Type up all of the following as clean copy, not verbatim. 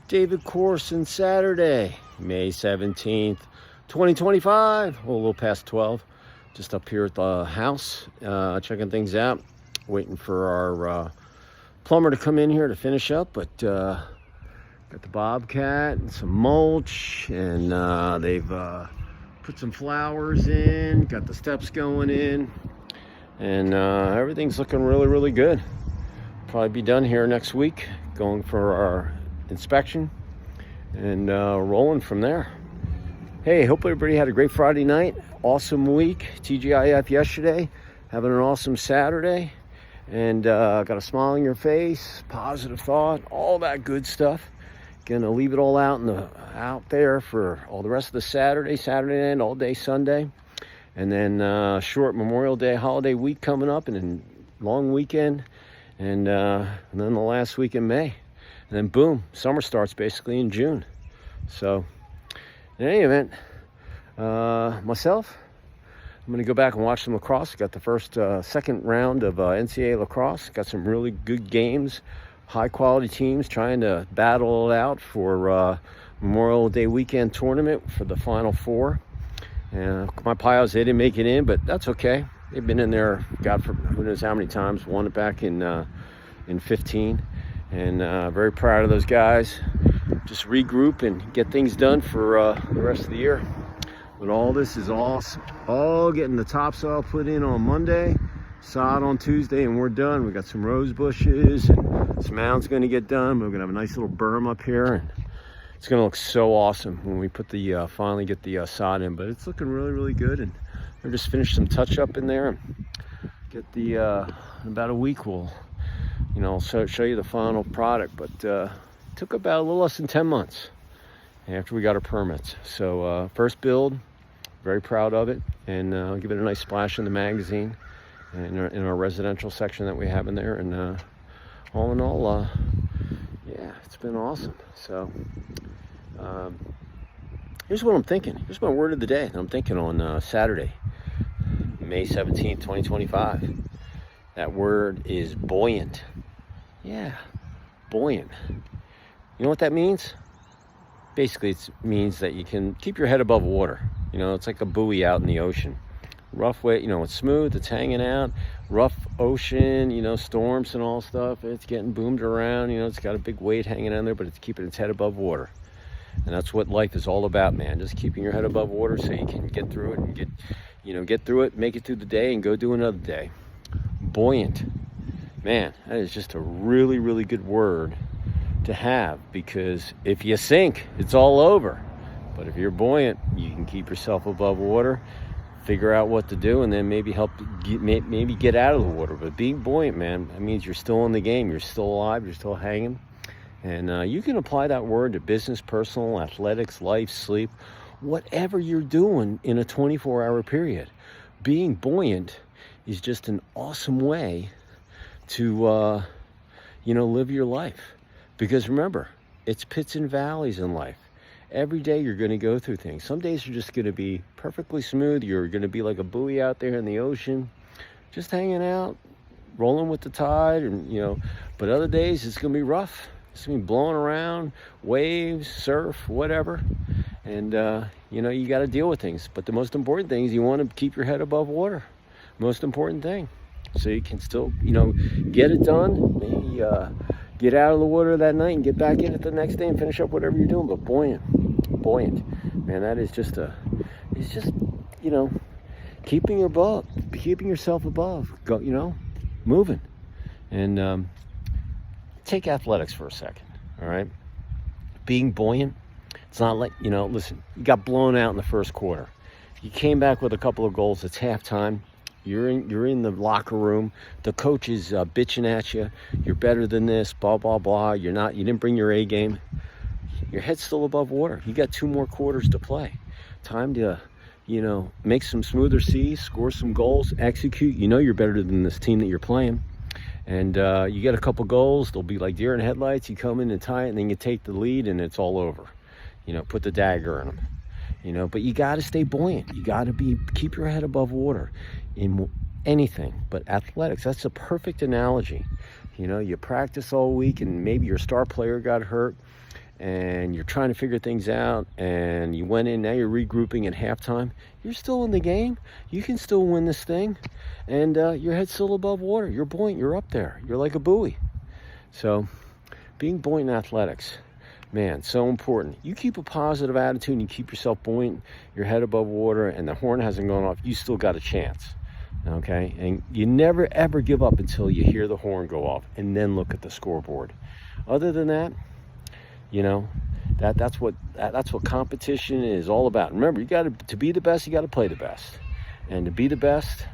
David Corson, Saturday, May 17th, 2025. A little past 12. Just up here at the house, checking things out. Waiting for our plumber to come in here to finish up. But got the Bobcat and some mulch. And they've put some flowers in. Got the steps going in. And everything's looking really, really good. Probably be done here next week. Going for our inspection and rolling from there. Hey, hope everybody had a great Friday night, awesome week, TGIF yesterday, having an awesome Saturday, and got a smile on your face, positive thought, all that good stuff. Gonna leave it all out there for all the rest of the Saturday night, all day Sunday, and then short Memorial Day holiday week coming up, and then long weekend, and then the last week in May. And then boom, summer starts basically in June. So in any event, myself, I'm going to go back and watch some lacrosse. Got the second round of NCAA lacrosse. Got some really good games, high quality teams trying to battle it out for Memorial Day weekend tournament for the Final Four. And my Pios, they didn't make it in, but that's okay. They've been in there, God, for who knows how many times. Won it back in 15. And very proud of those guys. Just regroup and get things done for the rest of the year. But all this is awesome. All getting the topsoil put in on Monday, sod on Tuesday, and we're done. We got some rose bushes, and some mound's going to get done. We're going to have a nice little berm up here, and it's going to look so awesome when we put the finally get the sod in. But it's looking really, really good, and we'll just finish some touch up in there and get the in about a week we'll show you the final product. But took about a little less than 10 months after we got our permits. So first build, very proud of it, and I'll give it a nice splash in the magazine and in our residential section that we have in there. And all in all, yeah, it's been awesome. So here's what I'm thinking. Here's my word of the day. I'm thinking on Saturday, May 17th, 2025. That word is buoyant. Yeah, buoyant. You know what that means? Basically, it means that you can keep your head above water. It's like a buoy out in the ocean. Rough way, it's smooth, it's hanging out. Rough ocean, storms and all stuff. It's getting boomed around. It's got a big weight hanging on there, but it's keeping its head above water. And that's what life is all about, man. Just keeping your head above water so you can get through it and get through it, make it through the day, and go do another day. Buoyant. Man, that is just a really, really good word to have, because if you sink, it's all over. But if you're buoyant, you can keep yourself above water, figure out what to do, and then maybe get out of the water. But being buoyant, man, that means you're still in the game, you're still alive, you're still hanging. And you can apply that word to business, personal, athletics, life, sleep, whatever you're doing in a 24-hour period. Being buoyant is just an awesome way to live your life. Because remember, it's pits and valleys in life. Every day you're going to go through things. Some days are just going to be perfectly smooth. You're going to be like a buoy out there in the ocean, just hanging out, rolling with the tide, and but other days it's going to be rough. It's going to be blowing around, waves, surf, whatever. And you got to deal with things. But the most important thing is you want to keep your head above water. Most important thing. So you can still, get it done. Maybe get out of the water that night and get back in it the next day and finish up whatever you're doing. But buoyant, man, that is just keeping yourself above, moving. And take athletics for a second, all right? Being buoyant, it's not like, listen, you got blown out in the first quarter. You came back with a couple of goals. It's halftime. You're in the locker room. The coach is bitching at you. You're better than this, blah, blah, blah. You didn't bring your A game. Your head's still above water. You got 2 more quarters to play. Time to, make some smoother seas, score some goals, execute. You're better than this team that you're playing. And you get a couple goals. They'll be like deer in headlights. You come in and tie it, and then you take the lead, and it's all over. Put the dagger in them. But you got to stay buoyant. You got to keep your head above water in anything. But athletics, that's a perfect analogy. You practice all week, and maybe your star player got hurt, and you're trying to figure things out, and you went in, now you're regrouping at halftime, you're still in the game. You can still win this thing, and your head's still above water. You're buoyant. You're up there. You're like a buoy. So being buoyant in athletics, man, so important. You keep a positive attitude and you keep yourself buoyant, your head above water, and the horn hasn't gone off, you still got a chance. Okay? And you never ever give up until you hear the horn go off, and then look at the scoreboard. Other than that, you know, that's what competition is all about. Remember, to be the best, you got to play the best, and to be the best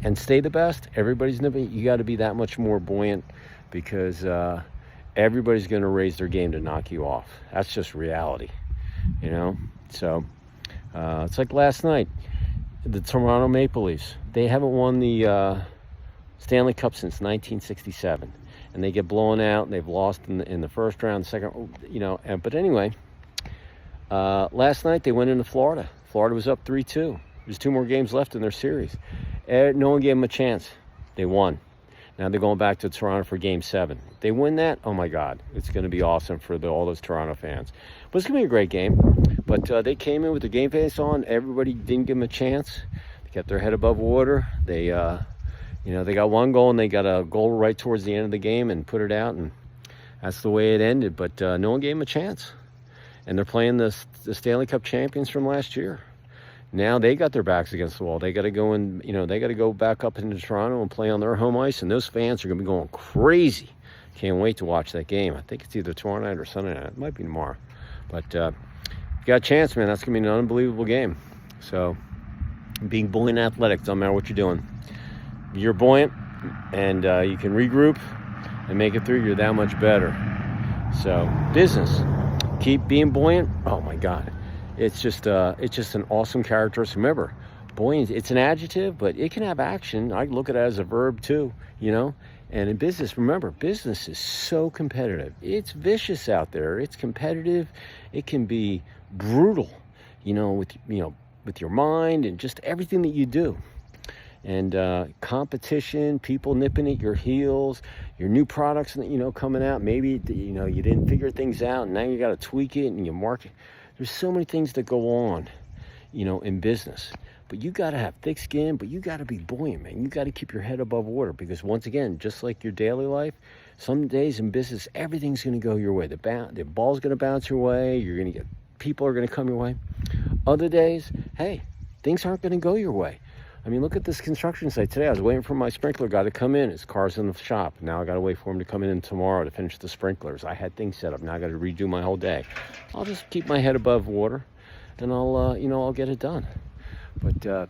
and stay the best, you got to be that much more buoyant, because everybody's going to raise their game to knock you off. That's just reality, you know. So it's like last night, the Toronto Maple Leafs. They haven't won the Stanley Cup since 1967. And they get blown out, and they've lost in the first round, second, you know. But anyway, last night they went into Florida. Florida was up 3-2. There's 2 more games left in their series. No one gave them a chance. They won. Now they're going back to Toronto for Game 7. If they win that, oh my God, it's going to be awesome for all those Toronto fans. But it's going to be a great game. But they came in with the game face on. Everybody didn't give them a chance. They kept their head above water. They got 1 goal, and they got a goal right towards the end of the game and put it out, and that's the way it ended. But no one gave them a chance. And they're playing the Stanley Cup champions from last year. Now they got their backs against the wall. They got to go and, they got to go back up into Toronto and play on their home ice, and those fans are going to be going crazy. Can't wait to watch that game. I think it's either tomorrow night or Sunday night. It might be tomorrow. But if you got a chance, man, that's going to be an unbelievable game. So being buoyant athletics, don't matter what you're doing. You're buoyant, and you can regroup and make it through. You're that much better. So business, keep being buoyant. Oh my God, it's just an awesome characteristic. Remember, buoyant, it's an adjective, but it can have action. I look at it as a verb too, And in business, remember, business is so competitive. It's vicious out there. It's competitive. It can be brutal, with your mind and just everything that you do. And competition, people nipping at your heels, your new products, coming out. Maybe, you didn't figure things out, and now you got to tweak it and you market. There's so many things that go on, in business. But you got to have thick skin, but you got to be buoyant, man. You got to keep your head above water, because once again, just like your daily life, some days in business, everything's going to go your way. The ball's going to bounce your way. People are going to come your way. Other days, hey, things aren't going to go your way. I mean, look at this construction site today. I was waiting for my sprinkler guy to come in. His car's in the shop. Now I got to wait for him to come in tomorrow to finish the sprinklers. I had things set up. Now I got to redo my whole day. I'll just keep my head above water, and I'll get it done. But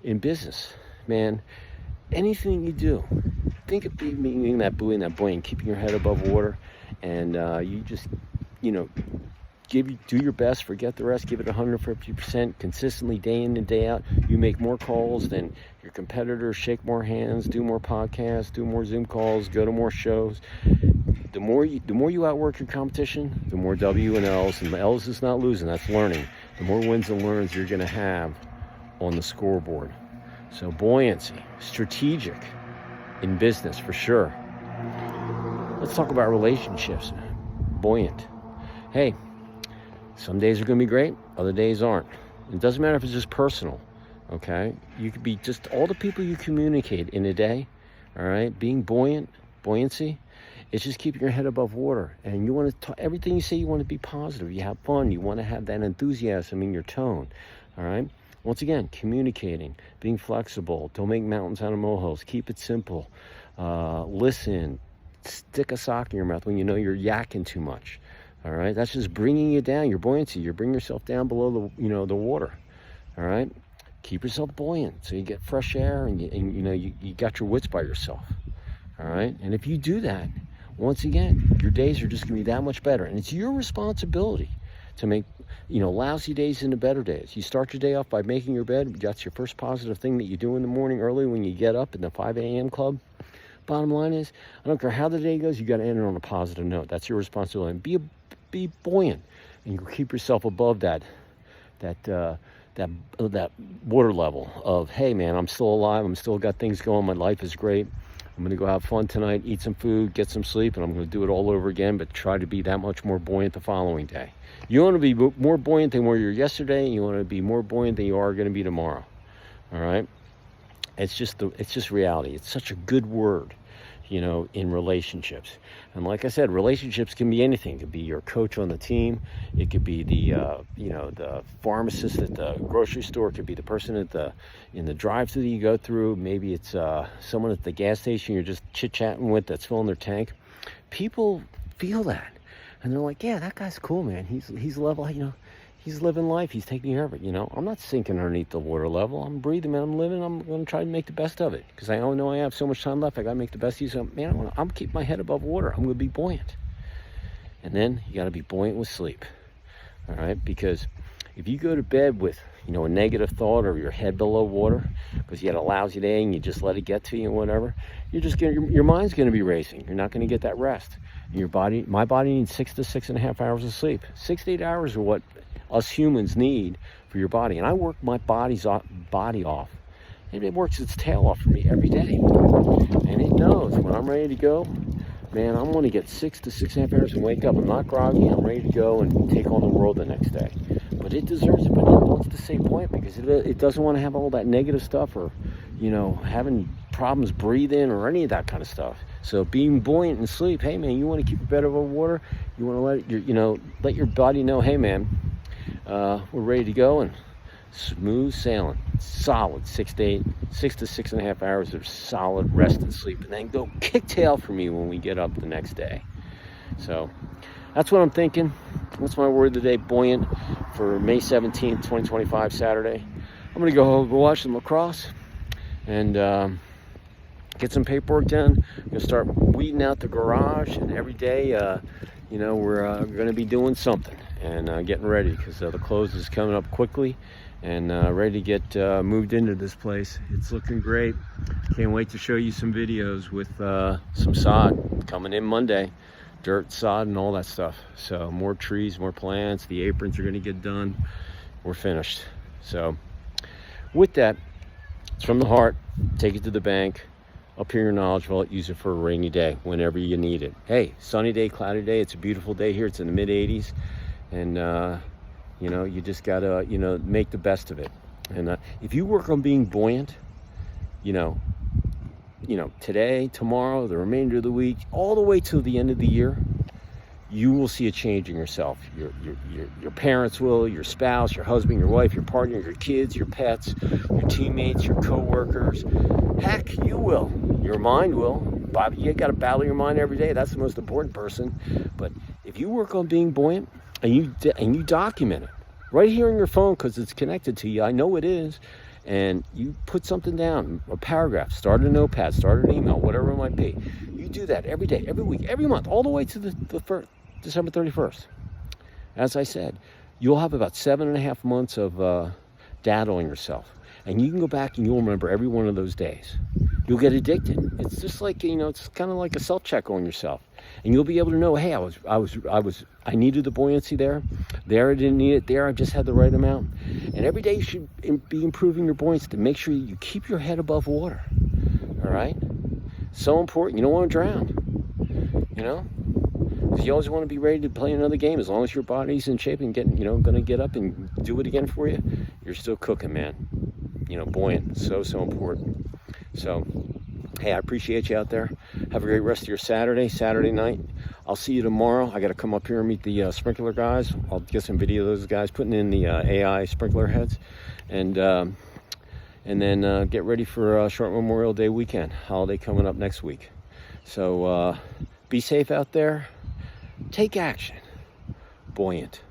in business, man, anything you do, think of being that buoy and that buoyant, keeping your head above water, and you just, do your best, forget the rest, give it 150% consistently, day in and day out. You make more calls than your competitors, shake more hands, do more podcasts, do more Zoom calls, go to more shows. The more you outwork your competition, the more W and L's, and the L's is not losing, that's learning. The more wins and learns you're going to have on the scoreboard. So buoyancy, strategic in business for sure. Let's talk about relationships. Buoyant. Hey, some days are going to be great, other days aren't. It doesn't matter if it's just personal, okay? You could be just all the people you communicate in a day, all right? Being buoyancy, it's just keeping your head above water. And you want to everything you say, you want to be positive. You have fun. You want to have that enthusiasm in your tone, all right? Once again, communicating, being flexible. Don't make mountains out of molehills. Keep it simple. Listen. Stick a sock in your mouth when you know you're yakking too much. All right, that's just bringing you down. Your buoyancy, you're bringing yourself down below the water. All right, keep yourself buoyant so you get fresh air and you got your wits by yourself. All right, and if you do that, once again, your days are just going to be that much better. And it's your responsibility to make lousy days into better days. You start your day off by making your bed. That's your first positive thing that you do in the morning early when you get up in the 5 a.m. club. Bottom line is, I don't care how the day goes, you got to end it on a positive note. That's your responsibility. And be buoyant, and you keep yourself above that water level of, hey man, I'm still alive, I'm still got things going, my life is great, I'm going to go have fun tonight, eat some food, get some sleep, and I'm going to do it all over again, but try to be that much more buoyant the following day. You want to be more buoyant than where you were yesterday, and you want to be more buoyant than you are going to be tomorrow. All right? It's just reality. It's such a good word, in relationships. And like I said, relationships can be anything. It could be your coach on the team. It could be the pharmacist at the grocery store. It could be the person in the drive-thru that you go through. Maybe it's someone at the gas station you're just chit-chatting with that's filling their tank. People feel that, and they're like, yeah, that guy's cool, man. He's level, he's living life. He's taking care of it, I'm not sinking underneath the water level. I'm breathing, man. I'm living. I'm going to try to make the best of it because I know I have so much time left. I got to make the best use of it. Man, I'm keep my head above water. I'm going to be buoyant. And then you got to be buoyant with sleep, all right? Because if you go to bed with, a negative thought or your head below water because you had a lousy day and you just let it get to you and whatever, your mind's going to be racing. You're not going to get that rest. And my body needs 6 to 6.5 hours of sleep. 6 to 8 hours are what us humans need for your body. And I work my body off. And it works its tail off for me every day. And it knows when I'm ready to go, man, I'm going to get 6 to 6.5 hours and wake up. I'm not groggy. I'm ready to go and take on the world the next day. But it deserves it. But it wants to stay buoyant because it doesn't want to have all that negative stuff or, having problems breathing or any of that kind of stuff. So being buoyant in sleep, hey, man, you want to keep your bed above water. You want to let your body know, hey, man, we're ready to go, and smooth sailing, solid 6 to 6.5 hours of solid rest and sleep, and then go kick tail for me when we get up the next day. So that's what I'm thinking. That's my word of the day, buoyant, for May 17th, 2025, Saturday. I'm going to go watch some lacrosse and get some paperwork done. I'm going to start weeding out the garage, and every day, we're going to be doing something and getting ready because the close is coming up quickly and ready to get moved into this place. It's looking great. Can't wait to show you some videos with some sod coming in Monday. Dirt, sod, and all that stuff. So more trees, more plants. The aprons are going to get done. We're finished. So with that, it's from the heart. Take it to the bank. Up here in your knowledge vault, use it for a rainy day whenever you need it. Hey, sunny day, cloudy day. It's a beautiful day here. It's in the mid 80s. And, you just got to, make the best of it. And if you work on being buoyant, today, tomorrow, the remainder of the week, all the way till the end of the year, you will see a change in yourself. Your parents will, your spouse, your husband, your wife, your partner, your kids, your pets, your teammates, your coworkers. Heck, you will. Your mind will. You got to battle your mind every day. That's the most important person. But if you work on being buoyant and you document it right here on your phone because it's connected to you, I know it is, and you put something down, a paragraph, start a notepad, start an email, whatever it might be. You do that every day, every week, every month, all the way to the December 31st. As I said, you'll have about 7.5 months of data on yourself. And you can go back and you'll remember every one of those days. You'll get addicted. It's just like, it's kind of like a self-check on yourself. And you'll be able to know, hey, I needed the buoyancy there. There, I didn't need it. There, I just had the right amount. And every day you should be improving your buoyancy to make sure you keep your head above water. All right? So important. You don't want to drown. Because you always want to be ready to play another game. As long as your body's in shape and getting, going to get up and do it again for you, you're still cooking, man. Buoyant. So important. So, hey, I appreciate you out there. Have a great rest of your Saturday night. I'll see you tomorrow. I got to come up here and meet the sprinkler guys. I'll get some video of those guys putting in the AI sprinkler heads. And then get ready for a short Memorial Day weekend. Holiday coming up next week. So, be safe out there. Take action. Buoyant.